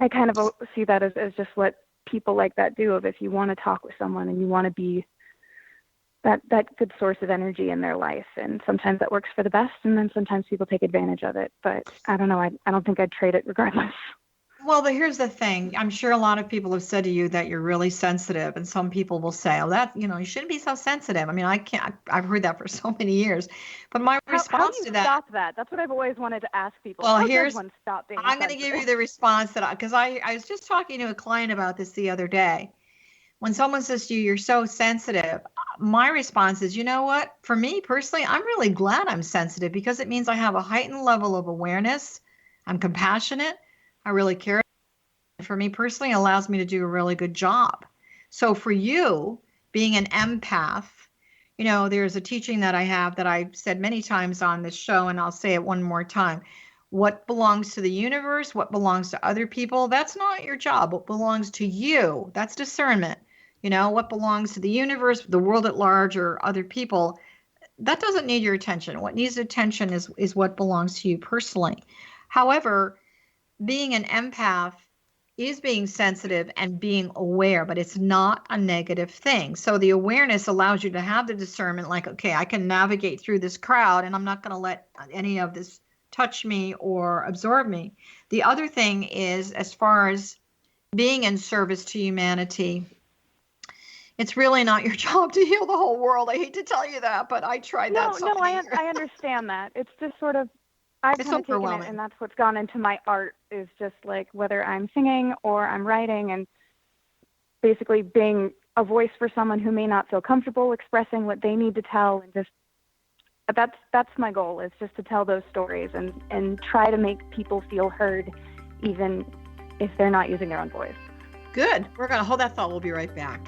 I kind of see that as just what people like that do. Of if you want to talk with someone and you want to be that good source of energy in their life, and sometimes that works for the best, and then sometimes people take advantage of it. But I don't know. I don't think I'd trade it regardless. Well, but here's the thing. I'm sure a lot of people have said to you that you're really sensitive, and some people will say, "Oh, that you shouldn't be so sensitive." I mean, I've heard that for so many years. But my response to that. Stop that? That's what I've always wanted to ask people. Well, how does one stop being I'm going to give you the response because I was just talking to a client about this the other day. When someone says to you, "You're so sensitive," my response is, you know what? For me personally, I'm really glad I'm sensitive, because it means I have a heightened level of awareness. I'm compassionate. I really care. For me personally, it allows me to do a really good job. So for you, being an empath, there's a teaching that I have that I've said many times on this show, and I'll say it one more time. What belongs to the universe, what belongs to other people, that's not your job. What belongs to you, that's discernment. What belongs to the universe, the world at large, or other people, that doesn't need your attention. What needs attention is what belongs to you personally. However, being an empath is being sensitive and being aware, but it's not a negative thing. So the awareness allows you to have the discernment, like, okay, I can navigate through this crowd and I'm not going to let any of this touch me or absorb me. The other thing is, as far as being in service to humanity, it's really not your job to heal the whole world. I hate to tell you that, but I tried that. I understand that. It's just sort of, I've kind of taken it, and that's what's gone into my art, is just like whether I'm singing or I'm writing, and basically being a voice for someone who may not feel comfortable expressing what they need to tell, and just that's my goal, is just to tell those stories and try to make people feel heard, even if they're not using their own voice. Good. We're going to hold that thought. We'll be right back.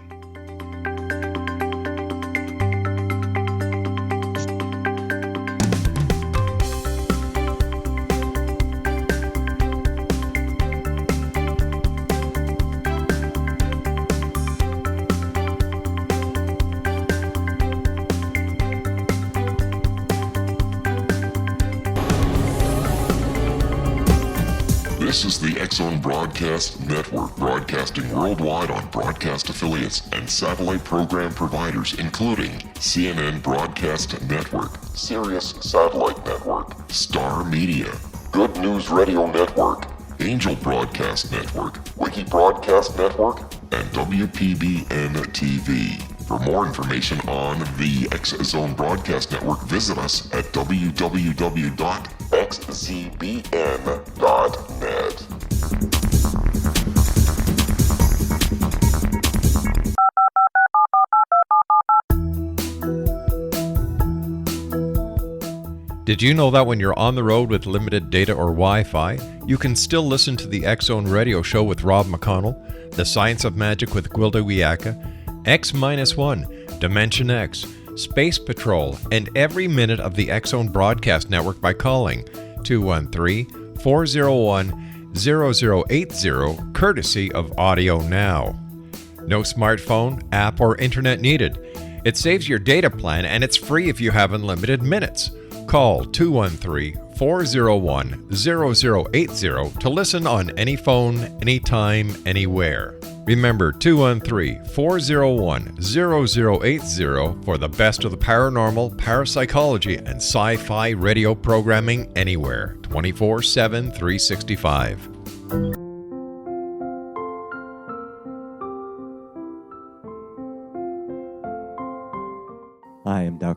This is the X-Zone Broadcast Network, broadcasting worldwide on broadcast affiliates and satellite program providers, including CNN Broadcast Network, Sirius Satellite Network, Star Media, Good News Radio Network, Angel Broadcast Network, Wiki Broadcast Network, and WPBN TV. For more information on the X-Zone Broadcast Network, visit us at www.xzbn.net. Did you know that when you're on the road with limited data or Wi-Fi, you can still listen to the X-Zone Radio Show with Rob McConnell, The Science of Magic with Gwilda Wiyaka, X-1, Dimension X, Space Patrol, and every minute of the X-Zone Broadcast Network by calling 213-401-0080, courtesy of Audio Now. No smartphone, app, or internet needed. It saves your data plan, and it's free if you have unlimited minutes. Call 213-401-0080 to listen on any phone, anytime, anywhere. Remember, 213-401-0080 for the best of the paranormal, parapsychology, and sci-fi radio programming anywhere, 24/7, 365.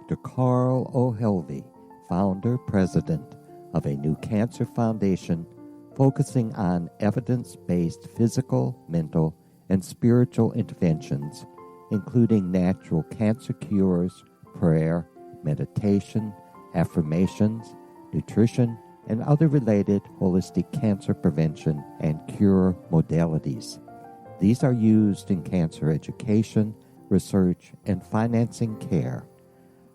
Dr. Carl O'Helvey, founder, president of a new cancer foundation focusing on evidence-based physical, mental, and spiritual interventions, including natural cancer cures, prayer, meditation, affirmations, nutrition, and other related holistic cancer prevention and cure modalities. These are used in cancer education, research, and financing care.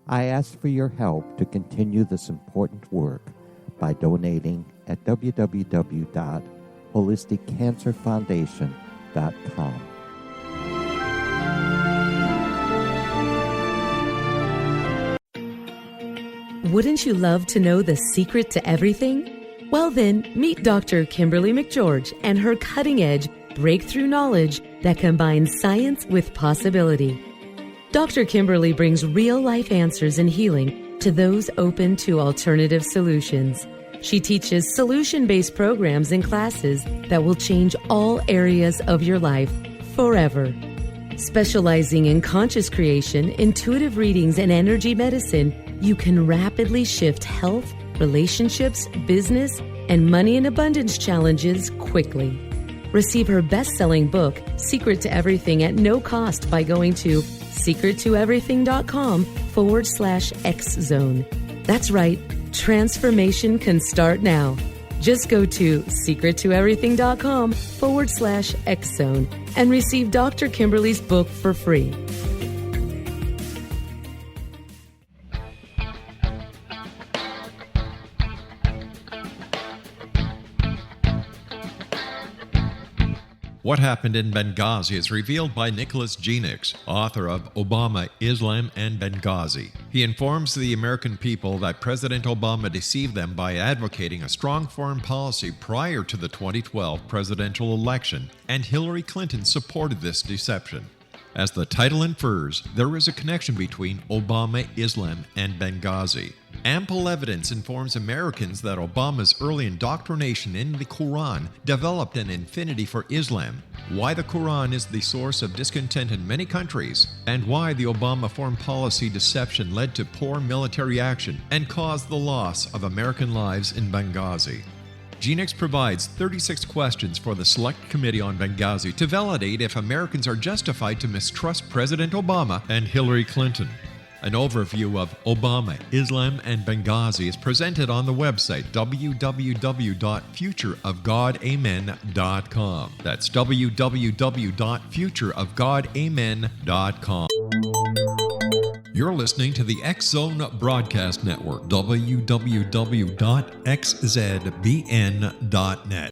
I ask for your help to continue this important work by donating at www.holisticcancerfoundation.com. Wouldn't you love to know the secret to everything? Well then, meet Dr. Kimberly McGeorge and her cutting-edge breakthrough knowledge that combines science with possibility. Dr. Kimberly brings real-life answers and healing to those open to alternative solutions. She teaches solution-based programs and classes that will change all areas of your life forever. Specializing in conscious creation, intuitive readings, and energy medicine, you can rapidly shift health, relationships, business, and money and abundance challenges quickly. Receive her best-selling book, Secret to Everything, at no cost by going to secrettoeverything.com/X-Zone. That's right, transformation can start now. Just go to secrettoeverything.com/X-Zone and receive Dr. Kimberly's book for free. What Happened in Benghazi is revealed by Nicholas Genix, author of Obama, Islam, and Benghazi. He informs the American people that President Obama deceived them by advocating a strong foreign policy prior to the 2012 presidential election, and Hillary Clinton supported this deception. As the title infers, there is a connection between Obama, Islam, and Benghazi. Ample evidence informs Americans that Obama's early indoctrination in the Quran developed an affinity for Islam, why the Quran is the source of discontent in many countries, and why the Obama foreign policy deception led to poor military action and caused the loss of American lives in Benghazi. Genix provides 36 questions for the Select Committee on Benghazi to validate if Americans are justified to mistrust President Obama and Hillary Clinton. An overview of Obama, Islam, and Benghazi is presented on the website www.futureofgodamen.com. That's www.futureofgodamen.com. You're listening to the X-Zone Broadcast Network, www.xzbn.net.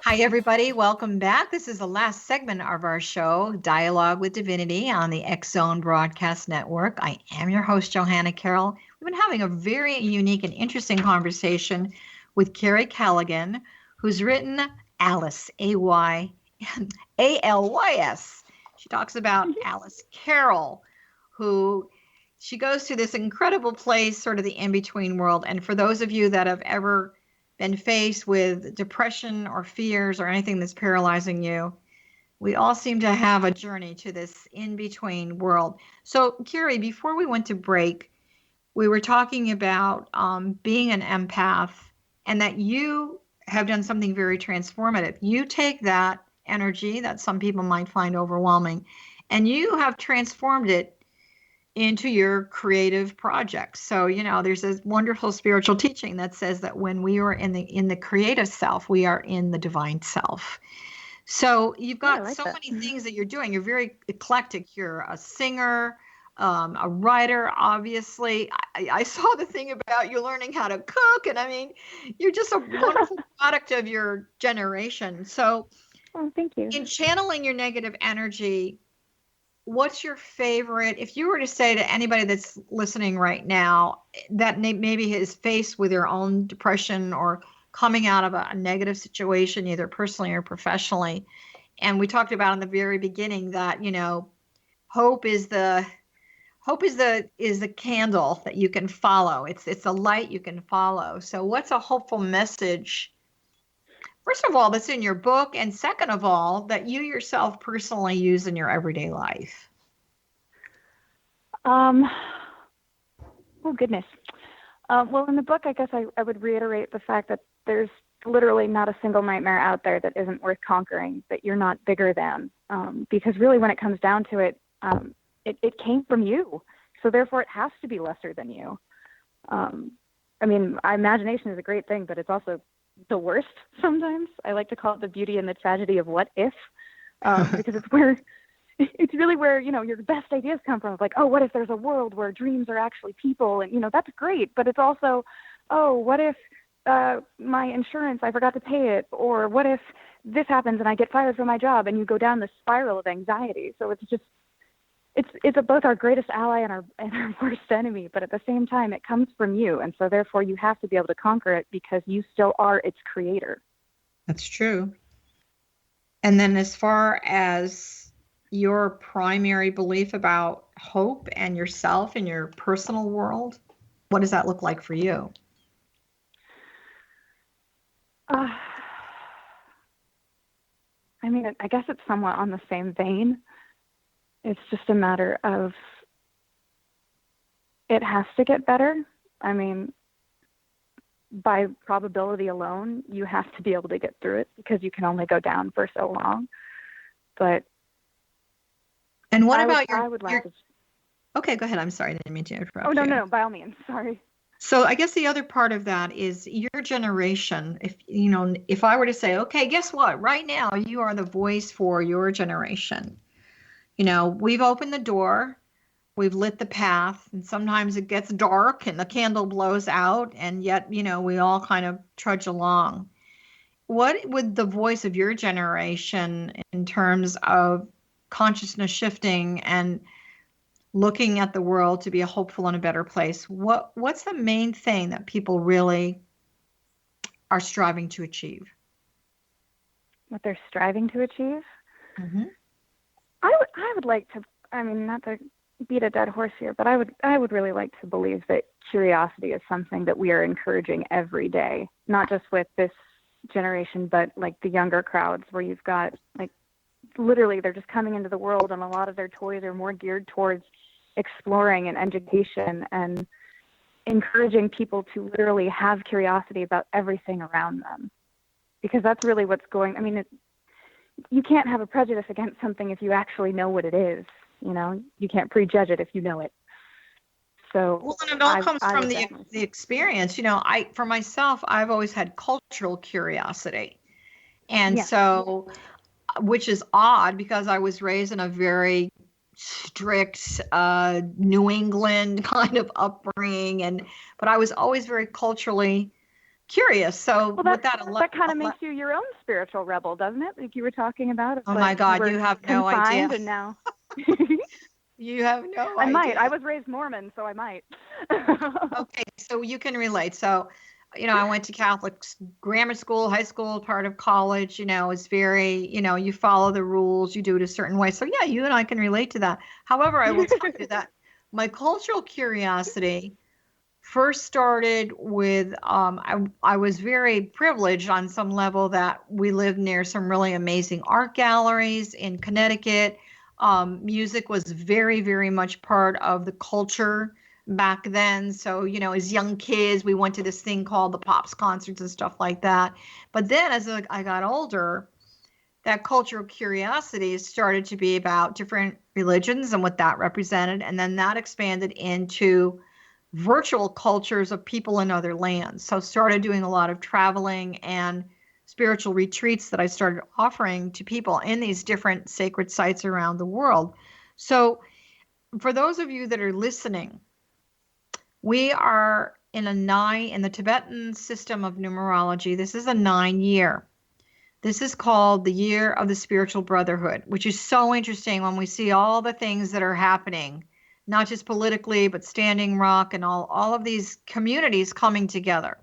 Hi, everybody. Welcome back. This is the last segment of our show, Dialogue with Divinity, on the X-Zone Broadcast Network. I am your host, Johanna Carroll. We've been having a very unique and interesting conversation with Kiri Callaghan, who's written Alice, A-L-Y-S. She talks about Alice Carroll, who she goes to this incredible place, sort of the in-between world. And for those of you that have ever been faced with depression or fears or anything that's paralyzing you, we all seem to have a journey to this in-between world. So, Kiri, before we went to break, we were talking about being an empath and that you have done something very transformative. You take that energy that some people might find overwhelming, and you have transformed it into your creative projects. So, you know, there's this wonderful spiritual teaching that says that when we are in the creative self, we are in the divine self. So you've got so many things that you're doing. You're very eclectic. You're a singer, a writer, obviously. I saw the thing about you learning how to cook, and I mean, you're just a wonderful product of your generation. So, thank you. In channeling your negative energy, what's your favorite, if you were to say to anybody that's listening right now that maybe is faced with their own depression or coming out of a negative situation, either personally or professionally, and we talked about in the very beginning that, you know, hope is the candle that you can follow. It's a light you can follow. So what's a hopeful message First of all, that's in your book, and second of all, that you yourself personally use in your everyday life? Oh, goodness. Well, in the book, I guess I would reiterate the fact that there's literally not a single nightmare out there that isn't worth conquering, that you're not bigger than. Because really, when it comes down to it, it came from you. So therefore, it has to be lesser than you. I mean, our imagination is a great thing, but it's also the worst sometimes. I like to call it the beauty and the tragedy of what if, because it's really where, your best ideas come from. It's like, oh, what if there's a world where dreams are actually people? And, that's great. But it's also, oh, what if my insurance, I forgot to pay it? Or what if this happens and I get fired from my job? And you go down the spiral of anxiety. So it's just, it's both our greatest ally and our worst enemy. But at the same time, it comes from you. And so therefore you have to be able to conquer it because you still are its creator. That's true. And then as far as your primary belief about hope and yourself in your personal world, what does that look like for you? I mean, I guess it's somewhat on the same vein. It's just a matter of it has to get better. I mean, by probability alone, you have to be able to get through it because you can only go down for so long. But and what Okay, go ahead. I'm sorry, I didn't mean to interrupt. Oh, no, by all means. Sorry. So I guess the other part of that is your generation. If I were to say, okay, guess what? Right now, you are the voice for your generation. We've opened the door, we've lit the path, and sometimes it gets dark and the candle blows out, and yet, we all kind of trudge along. What would the voice of your generation in terms of consciousness shifting and looking at the world to be a hopeful and a better place, what's the main thing that people really are striving to achieve? What they're striving to achieve? Mm-hmm. I would like to, not to beat a dead horse here, but I would really like to believe that curiosity is something that we are encouraging every day, not just with this generation, but like the younger crowds where you've got like literally they're just coming into the world and a lot of their toys are more geared towards exploring and education and encouraging people to literally have curiosity about everything around them, because that's really what's going. You can't have a prejudice against something if you actually know what it is. You can't prejudge it if you know it. So, and it all comes from the experience. For myself, I've always had cultural curiosity, and so, which is odd because I was raised in a very strict New England kind of upbringing, but I was always very culturally curious. So that kind of makes you your own spiritual rebel, doesn't it? Like you were talking about. Oh my God, you have no idea. And now you have no idea. I might. I was raised Mormon, so I might. Okay, so you can relate. So, I went to Catholic grammar school, high school, part of college. It's very, you follow the rules, you do it a certain way. So yeah, you and I can relate to that. However, I will tell you that my cultural curiosity first started with, I was very privileged on some level that we lived near some really amazing art galleries in Connecticut. Music was very, very much part of the culture back then. So, as young kids, we went to this thing called the Pops concerts and stuff like that. But then as I got older, that cultural curiosity started to be about different religions and what that represented. And then that expanded into virtual cultures of people in other lands. So started doing a lot of traveling and spiritual retreats that I started offering to people in these different sacred sites around the world. So for those of you that are listening, we are in the Tibetan system of numerology. This is a 9-year. This is called the Year of the Spiritual Brotherhood, which is so interesting when we see all the things that are happening, not just politically, but Standing Rock and all of these communities coming together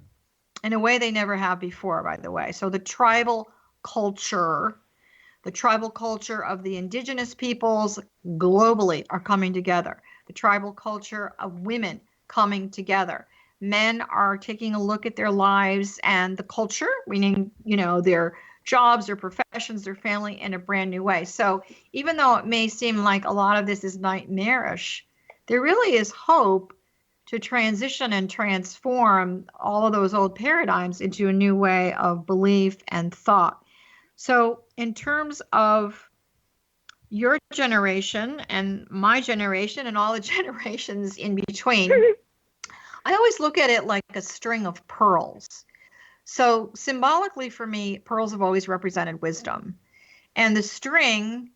in a way they never have before, by the way. So the tribal culture of the indigenous peoples globally are coming together. The tribal culture of women coming together. men are taking a look at their lives and the culture, meaning, their jobs, their professions, their family in a brand new way. So even though it may seem like a lot of this is nightmarish, there really is hope to transition and transform all of those old paradigms into a new way of belief and thought. So in terms of your generation and my generation and all the generations in between, I always look at it like a string of pearls. So symbolically for me, pearls have always represented wisdom. And the string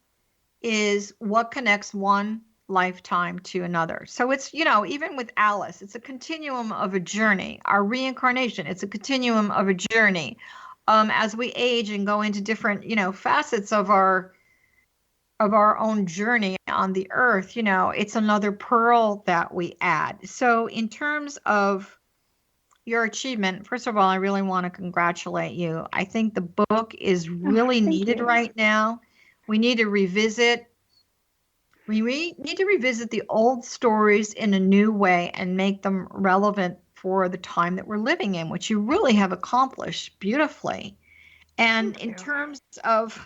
is what connects one lifetime to another. So it's, even with Alice, it's a continuum of a journey. Our reincarnation, it's a continuum of a journey. As we age and go into different, facets of our own journey on the earth, it's another pearl that we add. So in terms of your achievement, first of all, I really want to congratulate you. I think the book is really needed right now. We need to revisit. We need to revisit the old stories in a new way and make them relevant for the time that we're living in, which you really have accomplished beautifully. And in terms of,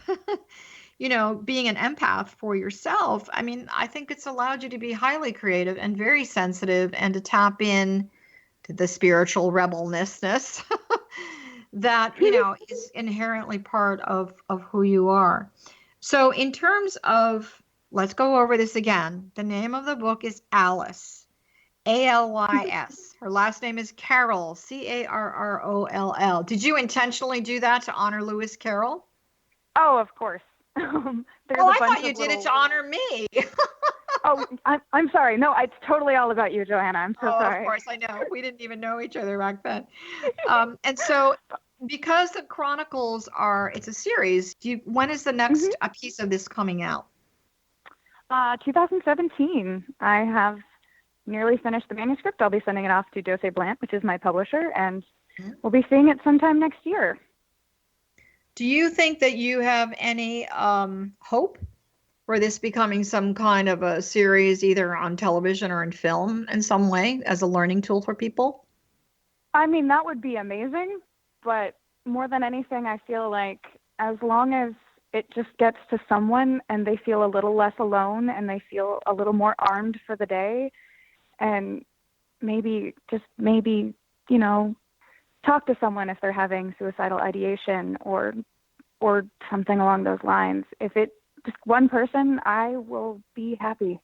being an empath for yourself, I mean, I think it's allowed you to be highly creative and very sensitive and to tap in to the spiritual rebelness that, is inherently part of who you are. So in terms of, let's go over this again. The name of the book is Alice, Alys. Her last name is Carroll, Carroll. Did you intentionally do that to honor Lewis Carroll? Oh, of course. I thought you did it to honor me. Oh, I'm sorry. No, it's totally all about you, Johanna. I'm so sorry. Of course, I know. We didn't even know each other back then. And so because the Chronicles it's a series, when is the next piece of this coming out? 2017. I have nearly finished the manuscript. I'll be sending it off to Dose Blant, which is my publisher, and we'll be seeing it sometime next year. Do you think that you have any hope for this becoming some kind of a series, either on television or in film in some way, as a learning tool for people? I mean, that would be amazing, but more than anything, I feel like as long as it just gets to someone and they feel a little less alone and they feel a little more armed for the day, and maybe, talk to someone if they're having suicidal ideation or something along those lines. If it just one person, I will be happy.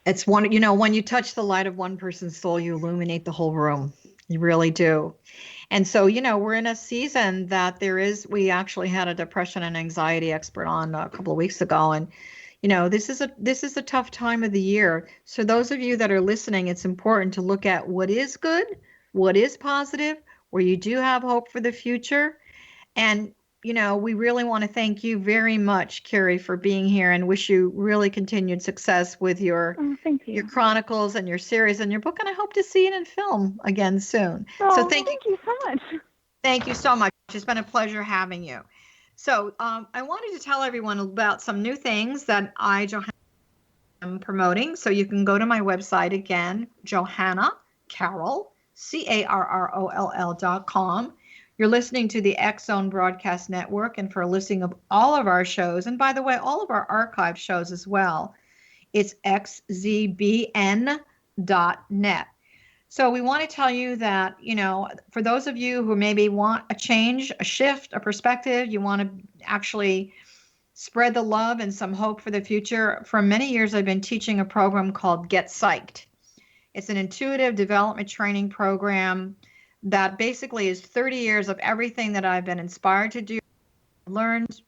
It's when you touch the light of one person's soul, you illuminate the whole room. You really do. And so, we're in a season that we actually had a depression and anxiety expert on a couple of weeks ago. And, this is a tough time of the year. So those of you that are listening, it's important to look at what is good, what is positive, where you do have hope for the future. And, we really want to thank you very much, Kiri, for being here, and wish you really continued success with your chronicles and your series and your book. And I hope to see it in film again soon. So thank you so much. Thank you so much. It's been a pleasure having you. So I wanted to tell everyone about some new things that Johanna, am promoting. So you can go to my website again, Johanna Carroll, Carroll.com. You're listening to the X-Zone Broadcast Network, and for a listing of all of our shows, and by the way, all of our archive shows as well, it's xzbn.net. So we want to tell you that, for those of you who maybe want a change, a shift, a perspective, you want to actually spread the love and some hope for the future. For many years, I've been teaching a program called Get Psyched. It's an intuitive development training program that basically is 30 years of everything that I've been inspired to do, learned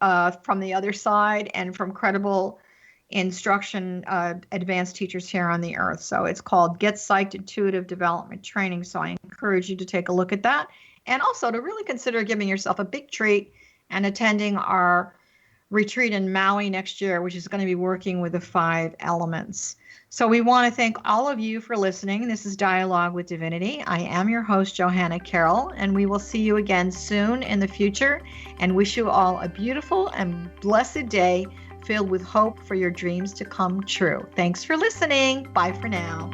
from the other side and from credible instruction advanced teachers here on the earth. So it's called Get Psyched Intuitive Development Training. So I encourage you to take a look at that, and also to really consider giving yourself a big treat and attending our retreat in Maui next year, which is going to be working with the 5 elements. So we want to thank all of you for listening. This is Dialogue with Divinity. I am your host, Johanna Carroll, and we will see you again soon in the future, and wish you all a beautiful and blessed day filled with hope for your dreams to come true. Thanks for listening. Bye for now.